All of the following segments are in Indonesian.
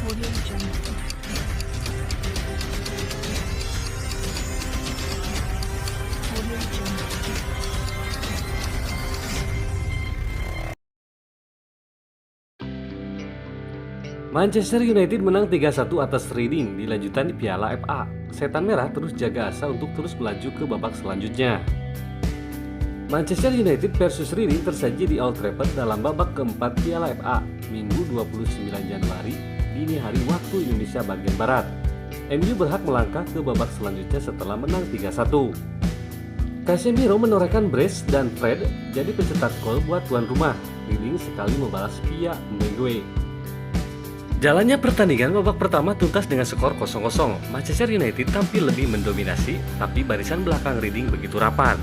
Audio Jungle. Audio Jungle. Manchester United menang 3-1 atas Reading di lanjutan di Piala FA. Setan Merah terus jaga asa untuk terus melaju ke babak selanjutnya. Manchester United versus Reading tersaji di Old Trafford dalam babak keempat Piala FA, Minggu 29 Januari, dini hari waktu Indonesia bagian Barat. MU berhak melangkah ke babak selanjutnya setelah menang 3-1. Casemiro menorehkan brace dan Fred jadi pencetak gol buat tuan rumah. Reading sekali membalas via Mbengue. Jalannya pertandingan babak pertama tuntas dengan skor 0-0. Manchester United tampil lebih mendominasi, tapi barisan belakang Reading begitu rapat.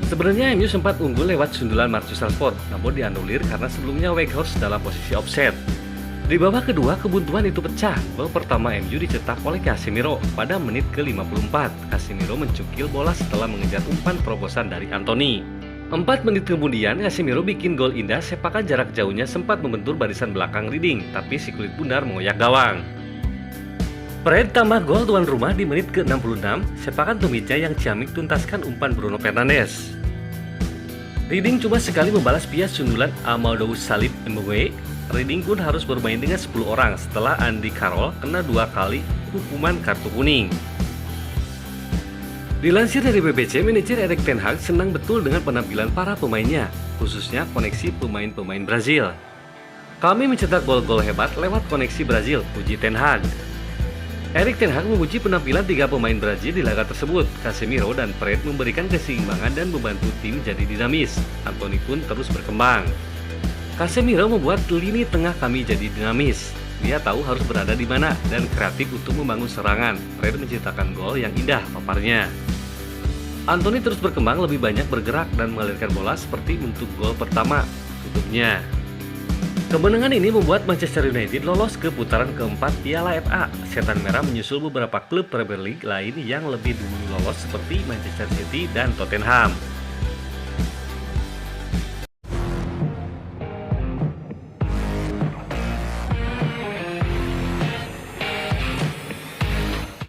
Sebenarnya MU sempat unggul lewat sundulan Marcus Rashford, namun dianulir karena sebelumnya Weghorst dalam posisi offside. Di babak kedua, kebuntuan itu pecah. Gol pertama MU dicetak oleh Casemiro pada menit ke-54. Casemiro mencukil bola setelah mengejar umpan terobosan dari Anthony. 4 menit kemudian, Casemiro bikin gol indah. Sepakan jarak jauhnya sempat membentur barisan belakang Reading, tapi si kulit bundar mengoyak gawang. Fred tambah gol tuan rumah di menit ke-66. Sepakan tumitnya yang ciamik tuntaskan umpan Bruno Fernandes. Reading cuma sekali membalas via sundulan Amadou Salib Mbengue. Reading pun harus bermain dengan 10 orang setelah Andy Carroll kena 2 kali hukuman kartu kuning. Dilansir dari BBC, manajer Erik ten Hag senang betul dengan penampilan para pemainnya, khususnya koneksi pemain-pemain Brazil. Kami mencetak gol-gol hebat lewat koneksi Brazil, puji ten Hag. Erik ten Hag memuji penampilan 3 pemain Brazil di laga tersebut. Casemiro dan Fred memberikan keseimbangan dan membantu tim jadi dinamis. Anthony pun terus berkembang. Casemiro membuat lini tengah kami jadi dinamis. Dia tahu harus berada di mana dan kreatif untuk membangun serangan. Fred menciptakan gol yang indah paparnya. Anthony terus berkembang, lebih banyak bergerak dan mengalirkan bola seperti untuk gol pertama tutupnya. Kemenangan ini membuat Manchester United lolos ke putaran keempat Piala FA. Setan Merah menyusul beberapa klub Premier League lain yang lebih dulu lolos seperti Manchester City dan Tottenham.